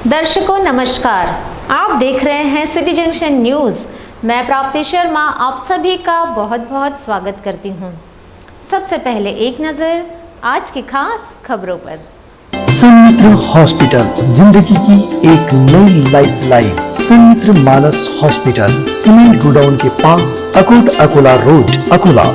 दर्शकों नमस्कार, आप देख रहे हैं सिटी जंक्शन न्यूज़। मैं प्राप्ति शर्मा आप सभी का बहुत बहुत स्वागत करती हूं। सबसे पहले एक नज़र आज की खास खबरों पर। संमित्र हॉस्पिटल, जिंदगी की एक नई लाइफ लाइन। संमित्र मानस हॉस्पिटल, सीमेंट गोडाउन के पास, अकोट अकोला रोड, अकोला।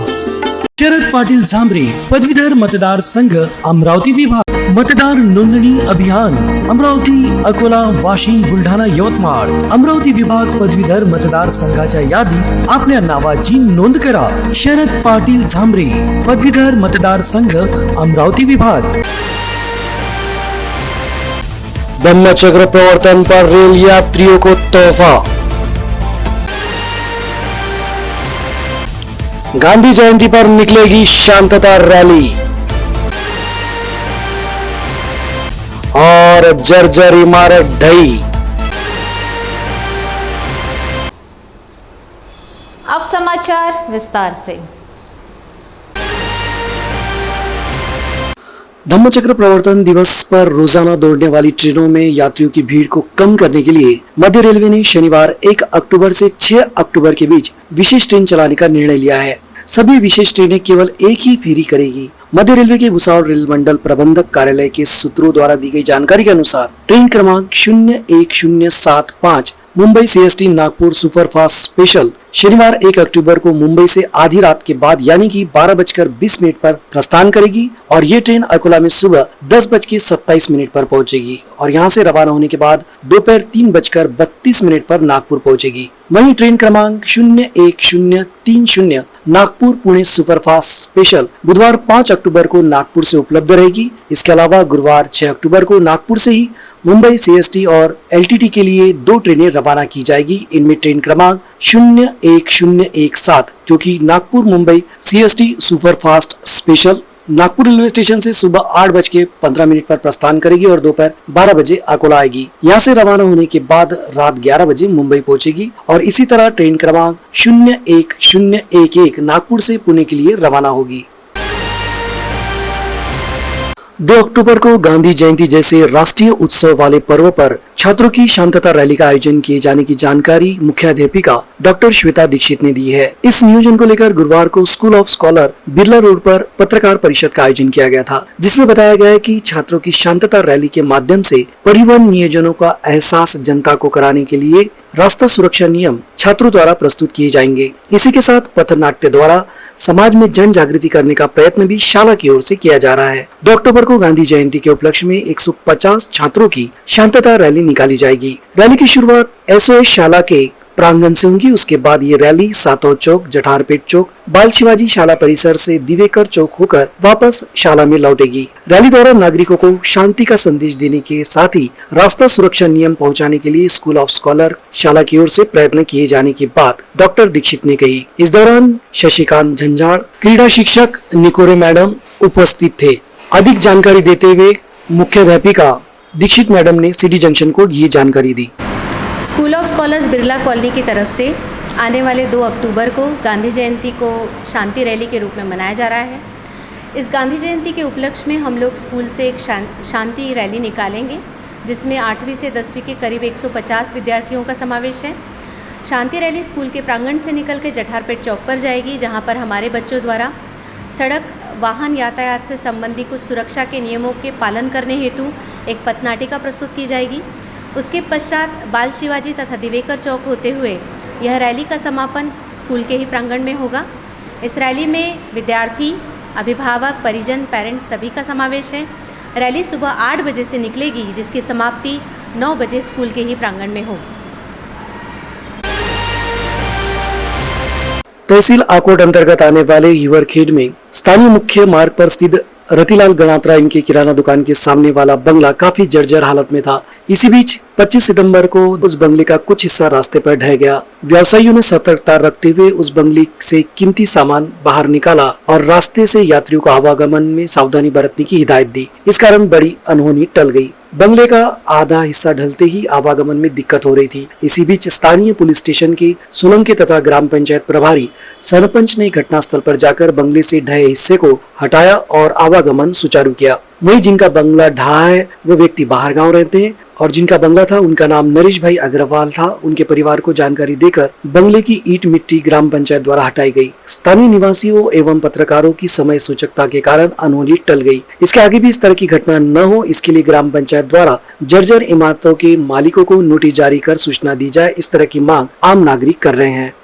शरद पाटील झांबरे पदवीधर मतदार संघ अमरावती विभाग मतदार नोंदणी अभियान अमरावती, अकोला, वाशिम, बुलढाणा, यवतमाळ। अमरावती विभाग पदवीधर मतदार संघाच्या यादी आपल्या नावाची नोंद करा। शरद पाटील झांबरे पदवीधर मतदार संघ अमरावती विभाग। धम्मचक्र प्रवर्तन पर रेल यात्रियों को तोहफा। गांधी जयंती पर निकलेगी शांतता रैली और जर्जर इमारत ढही। अब समाचार विस्तार से। धम्मचक्र प्रवर्तन दिवस पर रोजाना दौड़ने वाली ट्रेनों में यात्रियों की भीड़ को कम करने के लिए मध्य रेलवे ने शनिवार 1 अक्टूबर से 6 अक्टूबर के बीच विशेष ट्रेन चलाने का निर्णय लिया है। सभी विशेष ट्रेनें केवल एक ही फेरी करेगी। मध्य रेलवे के भुसावल रेल मंडल प्रबंधक कार्यालय के सूत्रों द्वारा दी गई जानकारी के अनुसार ट्रेन क्रमांक 01075 Mumbai CST Nagpur superfast special शनिवार 1 अक्टूबर को मुंबई से आधी रात के बाद यानी कि 12:20 पर प्रस्थान करेगी और ये ट्रेन अकोला में सुबह 10:27 पर पहुंचेगी और यहां से रवाना होने के बाद दोपहर 3:32 पर नागपुर पहुंचेगी। वहीं ट्रेन क्रमांक 01030 नागपुर पुणे सुपरफास्ट स्पेशल बुधवार 5 अक्टूबर को नागपुर से उपलब्ध रहेगी। इसके अलावा गुरुवार 6 अक्टूबर को नागपुर से ही मुंबई सीएसटी और एलटीटी के लिए 2 ट्रेनें रवाना की जाएगी। इनमें ट्रेन क्रमांक 01017 जो कि Nagpur Mumbai CST superfast special Nagpur railway station से सुबह 8:15 पर प्रस्थान करेगी और दोपहर 12 बजे अकोला आएगी। यहाँ से रवाना होने के बाद रात 11 बजे मुंबई पहुंचेगी और इसी तरह ट्रेन क्रमांक 01011 नागपुर से पुणे के लिए रवाना होगी। 2 अक्टूबर को गांधी जयंती जैसे राष्ट्रीय उत्सव वाले पर्व पर छात्रों की शांतता रैली का आयोजन किए जाने की जानकारी मुख्याध्यापिका डॉक्टर श्वेता दीक्षित ने दी है। इस नियोजन को लेकर गुरुवार को school of scholar Birla road पर पत्रकार परिषद का आयोजन किया गया था, जिसमें बताया गया है कि छात्रों की शांतता रैली के माध्यम से परिवहन नियोजनों का एहसास जनता को कराने के लिए रास्ता सुरक्षा नियम छात्रों द्वारा प्रस्तुत किए जाएंगे। इसी के साथ पथनाट्य द्वारा समाज में जन जागृति करने का प्रयत्न भी शाला की ओर से किया जा रहा है। 2 अक्टूबर को गांधी जयंती के उपलक्ष्य में 150 छात्रों की शांतता रैली निकाली जाएगी। रैली की शुरुआत एसओएस शाला के प्रांगण से होगी। उसके बाद ये रैली सातों चौक, जठारपेट चौक, बाल शिवाजी शाला परिसर से दिवेकर चौक होकर वापस शाला में लौटेगी। रैली द्वारा नागरिकों को शांति का संदेश देने के साथ ही रास्ता सुरक्षा नियम पहुंचाने के लिए स्कूल ऑफ स्कॉलर शाला की ओर से प्रयत्न किए जाने की बात डॉक्टर दीक्षित ने कही। इस दौरान शशिकांत झंझाड़, क्रीड़ा शिक्षक निकोरे मैडम उपस्थित थे। अधिक जानकारी देते हुए मुख्याध्यापिका दीक्षित मैडम ने सिटी जंक्शन को ये जानकारी दी। School of Scholars Birla colony की तरफ से आने वाले 2 अक्टूबर को गांधी जयंती को शांति रैली के रूप में मनाया जा रहा है। इस गांधी जयंती के उपलक्ष्य में हम लोग स्कूल से एक शांति रैली निकालेंगे, जिसमें 8वीं से 10वीं के करीब 150 विद्यार्थियों का समावेश है। शांति रैली स्कूल के प्रांगण से निकल के जठारपेट चौक पर जाएगी, जहाँ पर हमारे बच्चों द्वारा सड़क वाहन यातायात से संबंधी कुछ सुरक्षा के नियमों के पालन करने हेतु एक पथनाटिका प्रस्तुत की जाएगी। उसके पश्चात बाल शिवाजी तथा दिवेकर चौक होते हुए यह रैली का समापन स्कूल के ही प्रांगण में होगा। इस रैली में विद्यार्थी, अभिभावक, परिजन, पेरेंट्स सभी का समावेश है। रैली सुबह 8 बजे से निकलेगी, जिसकी समाप्ति 9 बजे स्कूल के ही प्रांगण में होगी। तहसील आकोट अंतर्गत आने वाले युवरखेड़ में स्थानीय मुख्य मार्ग पर स्थित रतिलाल गणात्रा इनके किराना दुकान के सामने वाला बंगला काफी जर्जर हालत में था। इसी बीच 25 सितंबर को उस बंगले का कुछ हिस्सा रास्ते पर ढह गया। व्यवसायियों ने सतर्कता रखते हुए उस बंगले से कीमती सामान बाहर निकाला और रास्ते से यात्रियों को आवागमन में सावधानी बरतने की हिदायत दी। इस कारण बड़ी अनहोनी टल गई। बंगले का आधा हिस्सा ढलते ही आवागमन में दिक्कत हो रही थी। इसी बीच स्थानीय पुलिस स्टेशन के सोलंकी तथा ग्राम पंचायत प्रभारी सरपंच ने घटनास्थल पर जाकर बंगले से ढहे हिस्से को हटाया और आवागमन सुचारू किया। वहीं जिनका बंगला ढहा है वो व्यक्ति बाहर गांव रहते हैं और जिनका बंगला था उनका नाम नरेश भाई अग्रवाल था। उनके परिवार को जानकारी देकर बंगले की ईंट मिट्टी ग्राम पंचायत द्वारा हटाई गई। स्थानीय निवासियों एवं पत्रकारों की समय सूचकता के कारण अनहोनी टल गई। इसके आगे भी इस तरह की घटना न हो, इसके लिए ग्राम पंचायत द्वारा जर्जर इमारतों के मालिकों को नोटिस जारी कर सूचना दी जाए, इस तरह की मांग आम नागरिक कर रहे हैं।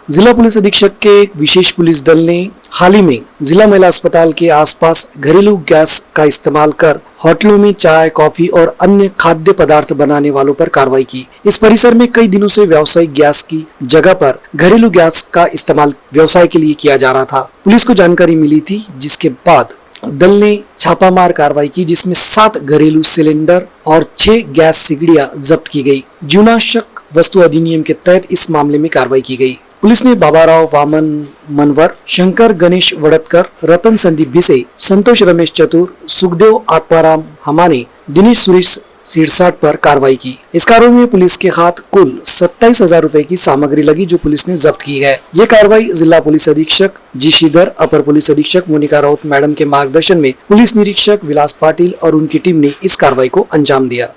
जिला पुलिस अधीक्षक के एक विशेष पुलिस दल ने हाल ही में जिला महिला अस्पताल के आसपास घरेलू गैस का इस्तेमाल कर होटलों में चाय, कॉफी और अन्य खाद्य पदार्थ बनाने वालों पर कार्रवाई की। इस परिसर में कई दिनों से व्यावसायिक गैस की जगह पर घरेलू गैस का इस्तेमाल व्यवसाय के लिए किया जा रहा था। पुलिस को जानकारी मिली थी, जिसके बाद दल ने छापामार कार्रवाई की, जिसमें 7 घरेलू सिलेंडर और 6 गैस सिगड़ियां जब्त की गई। जीवनाशक वस्तु अधिनियम के तहत इस मामले में कार्रवाई की गई। पुलिस ने बाबाराव वामन मनवर, शंकर गणेश वड़तकर, रतन संदीप भिसे, संतोष रमेश चतुर, सुखदेव आत्माराम हमाने, दिनेश सुरेश सिरसाट पर कार्रवाई की। इस कार्रवाई में पुलिस के हाथ कुल 27,000 रुपए की सामग्री लगी, जो पुलिस ने जब्त की है। ये कार्रवाई जिला पुलिस अधीक्षक जी श्रीधर, अपर पुलिस अधीक्षक मोनिका राउत मैडम के मार्गदर्शन में पुलिस निरीक्षक विलास पाटिल और उनकी टीम ने इस कार्रवाई को अंजाम दिया।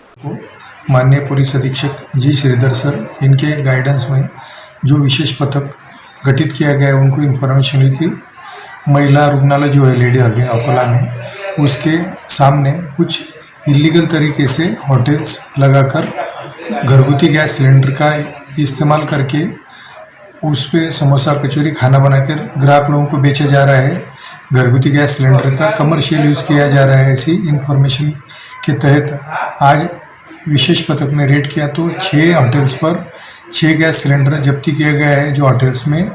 माननीय पुलिस अधीक्षक जी श्रीधर सर, इनके गाइडेंस में जो विशेष पथक गठित किया गया है, उनको इन्फॉर्मेशन हुई कि महिला रुग्णालय जो है लेडी हर्लिंग अकोला में, उसके सामने कुछ इलीगल तरीके से होटल्स लगाकर घरगुती गैस सिलेंडर का इस्तेमाल करके उस पे समोसा कचौरी खाना बनाकर ग्राहक लोगों को बेचा जा रहा है। घरगुती गैस सिलेंडर का कमर्शियल यूज़ किया जा रहा है। ऐसी इन्फॉर्मेशन के तहत आज विशेष पथक ने रेड किया तो 6 होटल्स पर 6 गैस सिलेंडर जब्ती किया गया है, जो होटल्स में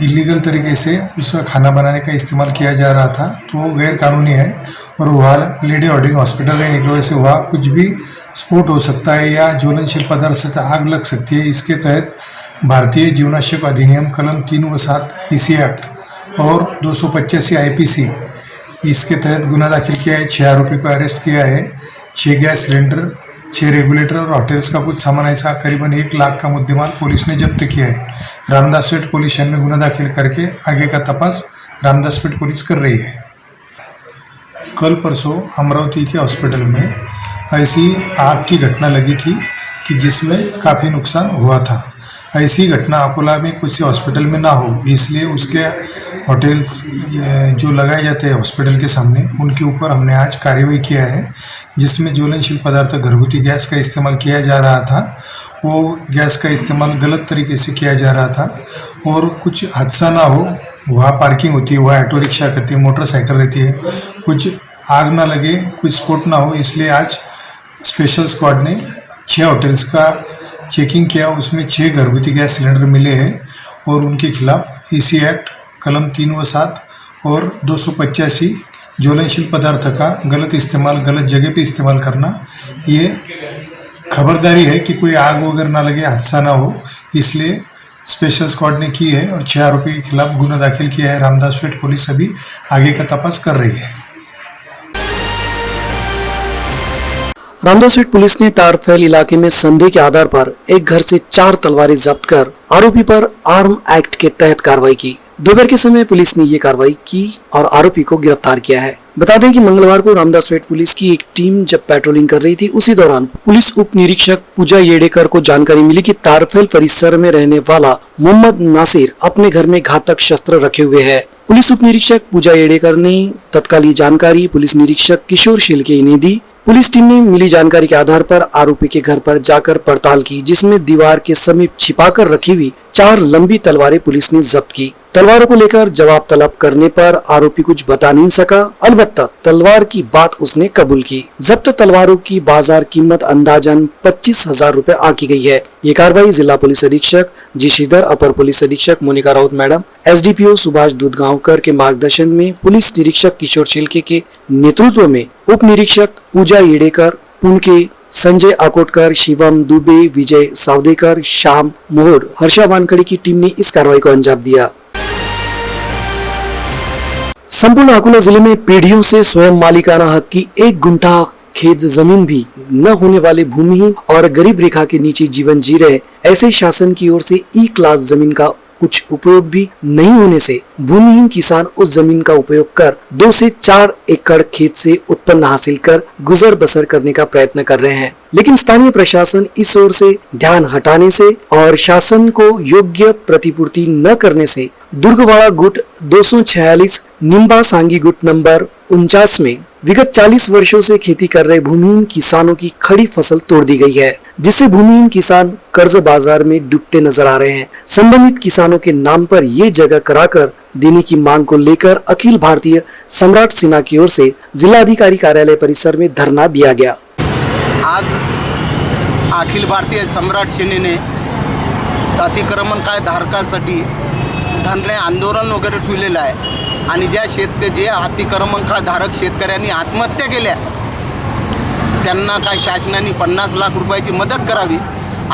इलीगल तरीके से उसका खाना बनाने का इस्तेमाल किया जा रहा था, तो वो गैर कानूनी है। और वहाँ लेडी हार्डिंग हॉस्पिटल रहने की वजह से वहाँ कुछ भी स्फोट हो सकता है या ज्वलनशील पदार्थ से आग लग सकती है। इसके तहत भारतीय जीवनाशक अधिनियम कलम 3 व 7 EC एक्ट और 285 IPC इसके तहत गुना दाखिल किया है। 6 आरोपी को अरेस्ट किया है। 6 गैस सिलेंडर, 6 रेगुलेटर और होटल्स का कुछ सामान ऐसा करीबन 1 लाख का मुद्देमाल पुलिस ने जब्त किया है। रामदासपेट पुलिस स्टेशन में गुना दाखिल करके आगे का तपास रामदासपेट पुलिस कर रही है। कल परसों अमरावती के हॉस्पिटल में ऐसी आग की घटना लगी थी कि जिसमें काफ़ी नुकसान हुआ था। ऐसी घटना अकोला में किसी हॉस्पिटल में ना हो, इसलिए उसके होटल्स जो लगाए जाते हैं हॉस्पिटल के सामने, उनके ऊपर हमने आज कार्रवाई किया है, जिसमें ज्वलनशील पदार्थ घरगुती गैस का इस्तेमाल किया जा रहा था। वो गैस का इस्तेमाल गलत तरीके से किया जा रहा था और कुछ हादसा ना हो, वहाँ पार्किंग होती है, वहाँ ऑटो रिक्शा करती है, मोटरसाइकिल रहती है, कुछ आग ना लगे, कुछ स्फोट ना हो, इसलिए आज स्पेशल स्क्वाड ने 6 होटल्स का चेकिंग किया। उसमें 6 घरगुती गैस सिलेंडर मिले हैं और उनके खिलाफ EC एक्ट कलम 3 व 7 और 285 ज्वलनशील पदार्थ का गलत इस्तेमाल, गलत जगह पे इस्तेमाल करना, ये खबरदारी है कि कोई आग वगैरह ना लगे, हादसा ना हो, इसलिए स्पेशल स्क्वाड ने की है और 6 आरोपी के खिलाफ गुना दाखिल किया है। रामदासपेट पुलिस अभी आगे का तपास कर रही है। रामदासपेट पुलिस ने तारफैल इलाके में संदेह के आधार पर एक घर से 4 तलवारें जब्त कर आरोपी पर आर्म एक्ट के तहत कार्रवाई की। दोपहर के समय पुलिस ने ये कार्रवाई की और आरोपी को गिरफ्तार किया है। बता दें कि मंगलवार को रामदासपेट पुलिस की एक टीम जब पेट्रोलिंग कर रही थी, उसी दौरान पुलिस उप निरीक्षक पूजा येडेकर को जानकारी मिली कि तारफैल परिसर में रहने वाला मोहम्मद नासिर अपने घर में घातक शस्त्र रखे हुए है। पुलिस उप निरीक्षक पूजा येडेकर ने तत्काल जानकारी पुलिस निरीक्षक किशोर शिलके ने दी। पुलिस टीम ने मिली जानकारी के आधार पर आरोपी के घर पर जाकर पड़ताल की, जिसमें दीवार के समीप छिपाकर रखी हुई 4 लंबी तलवारें पुलिस ने जब्त की। तलवारों को लेकर जवाब तलब करने पर आरोपी कुछ बता नहीं सका, अलबत्ता तलवार की बात उसने कबूल की। जब्त तलवारों की बाजार कीमत अंदाजन 25,000 रुपए आंकी गई है। ये कार्रवाई जिला पुलिस अधीक्षक जी श्रीधर, अपर पुलिस अधीक्षक मोनिका राउत मैडम, SDPO सुभाष दूधगांवकर के मार्गदर्शन में पुलिस निरीक्षक किशोर शिलके के नेतृत्व में उप निरीक्षक पूजा येडेकर, पुनके संजय अकोटकर, शिवम दुबे, विजय सावदेकर, श्याम मोहर, हर्षा वानखड़े की टीम ने इस कार्रवाई को अंजाम दिया। संपूर्ण अकोला जिले में पीढ़ियों से स्वयं मालिकाना हक की 1 गुंठा खेत जमीन भी न होने वाले भूमिहीन और गरीब रेखा के नीचे जीवन जी रहे ऐसे शासन की ओर से E क्लास जमीन का कुछ उपयोग भी नहीं होने से भूमिहीन किसान उस जमीन का उपयोग कर 2 से 4 एकड़ खेत से उत्पन्न हासिल कर गुजर बसर करने का प्रयत्न कर रहे हैं। लेकिन स्थानीय प्रशासन इस ओर से ध्यान हटाने से और शासन को योग्य प्रतिपूर्ति न करने से दुर्गवाड़ा गुट 246 निम्बा सांगी गुट नंबर 49 में विगत 40 वर्षों से खेती कर रहे भूमिहीन किसानों की खड़ी फसल तोड़ दी गई है, जिससे भूमिहीन किसान कर्ज बाजार में डूबते नजर आ रहे हैं। संबंधित किसानों के नाम पर ये जगह कराकर देने की मांग को लेकर अखिल भारतीय सम्राट सेना की ओर से जिलाधिकारी कार्यालय परिसर में धरना दिया गया। आज अखिल भारतीय सम्राट सेनेने अतिक्रमण काय धारकासाठी धरणे आंदोलन वगैरे ठेवलेलं आहे आणि जे अतिक्रमण काय धारक शेतकऱ्यांनी आत्महत्या केल्या त्यांना काय शासनाने 50 लाख रुपयाची मदत करावी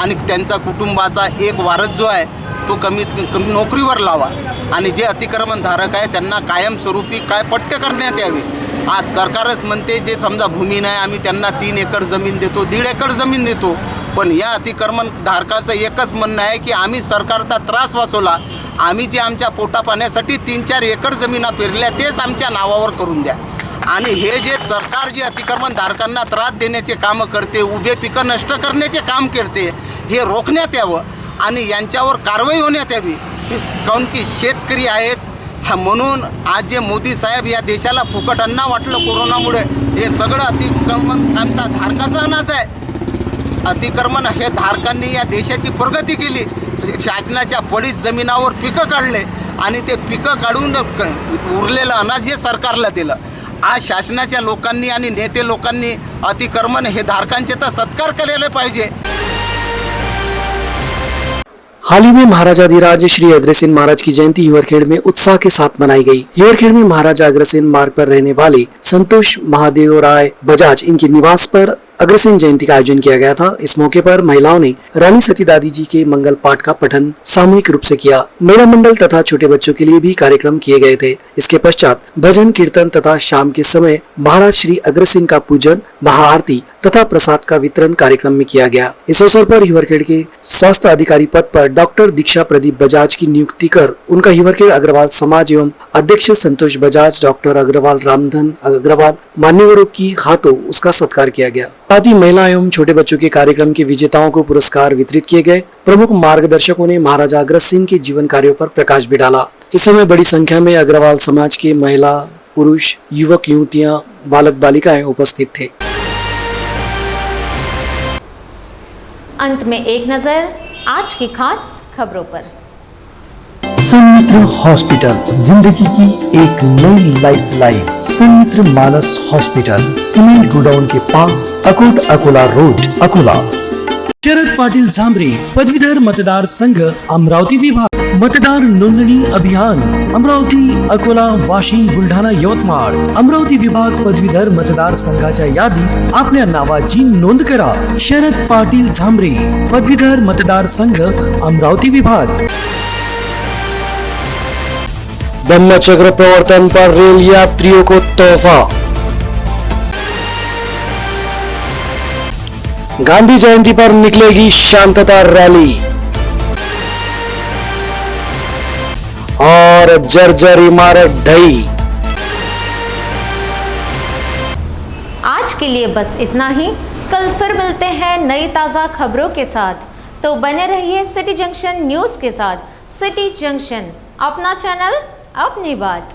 आणि त्यांचा कुटुंबाचा एक वारस जो आहे तो कमीत कमी नोकरीवर लावा आणि जे अतिक्रमण धारक आहे त्यांना कायमस्वरूपी काय पट्टे करण्यात यावे। आज सरकारच म्हणते जे समजा भूमी नाही आम्ही त्यांना 3 एकर जमीन देतो, 1.5 एकर जमीन देतो, पण या अतिक्रमण धारकाचं एकच म्हणणं आहे की आम्ही सरकारचा त्रास वाचवला, आम्ही जे आमच्या पोटापाण्यासाठी 3-4 एकर जमिना पेरल्या तेच आमच्या नावावर करून द्या। आणि हे जे सरकार जे अतिक्रमण धारकांना त्रास देण्याचे काम करते, उभे पिकं नष्ट करण्याचे काम करते, हे रोखण्यात यावं आणि यांच्यावर कारवाई होण्यात यावी। काऊन की शेतकरी आहेत म्हणून आज जे मोदी साहेब या देशाला फुकट अन्न वाटलं कोरोनामुळे, हे सगळं अतिक्रमण धारकाचं अनाज आहे। अतिक्रमण हे धारकांनी या देशाची प्रगती केली, शासनाच्या पडीत जमिनावर पिकं काढले आणि ते पिकं काढून उरलेलं अनाज हे सरकारला दिलं। आज शासनाच्या लोकांनी आणि नेते लोकांनी अतिक्रमण हे धारकांचे तर सत्कार केलेले पाहिजे। हाल ही में महाराजाधिराज श्री अग्रसेन महाराज की जयंती हिवरखेड़ में उत्साह के साथ मनाई गई। हिवरखेड़ में महाराजा अग्रसेन मार्ग पर रहने वाले संतोष महादेव राय बजाज इनके निवास पर अग्रसेन जयंती का आयोजन किया गया था। इस मौके पर महिलाओं ने रानी सती दादी जी के मंगल पाठ का पठन सामूहिक रूप से किया। महिला मंडल तथा छोटे बच्चों के लिए भी कार्यक्रम किए गए थे। इसके पश्चात भजन कीर्तन तथा शाम के समय महाराज श्री अग्रसेन का पूजन, महाआरती तथा प्रसाद का वितरण कार्यक्रम में किया गया। इस अवसर पर हिवरखेड़ के स्वास्थ्य अधिकारी पद पर डॉक्टर दीक्षा प्रदीप बजाज की नियुक्ति कर उनका हिवरखेड़ अग्रवाल समाज एवं अध्यक्ष संतोष बजाज, डॉक्टर अग्रवाल रामधन अग्रवाल मान्यवरों की हाथों उसका सत्कार किया गया। साथ ही महिला एवं छोटे बच्चों के कार्यक्रम के विजेताओं को पुरस्कार वितरित किए गए। प्रमुख मार्गदर्शकों ने महाराजा अग्रसेन के जीवन कार्यों पर प्रकाश भी डाला। इस समय बड़ी संख्या में अग्रवाल समाज के महिला, पुरुष, युवक, युवतियां, बालक बालिकाएं उपस्थित थे। अंत में एक नजर आज की खास खबरों पर। सन्मित्र हॉस्पिटल, जिंदगी की एक नई लाइफ लाइन। सन्मित्र मानस हॉस्पिटल, सीमेंट गोडाउन के पास, अकोट अकोला रोड, अकोला। शरद पाटील झांबरे, पदवीधर मतदार संघ, अमरावती विभाग। मतदार नोंदणी अभियान अमरावती, अकोला, वाशिम, बुलढाणा, यवतमाळ। अमरावती विभाग पदवीधर मतदार संघाच्या यादीत आपल्या नावाची नोंद करा। शरद पाटील झांबरे, पदवीधर मतदार संघ, अमरावती विभाग। धम्मचक्र प्रवर्तन पर रेल यात्रियों को तोहफा। गांधी जयंती पर निकलेगी शांतता रैली और जर्जर इमारत ढही। आज के लिए बस इतना ही। कल फिर मिलते हैं नई ताज़ा खबरों के साथ, तो बने रहिए सिटी जंक्शन न्यूज़ के साथ। सिटी जंक्शन, अपना चैनल, अपनी बात।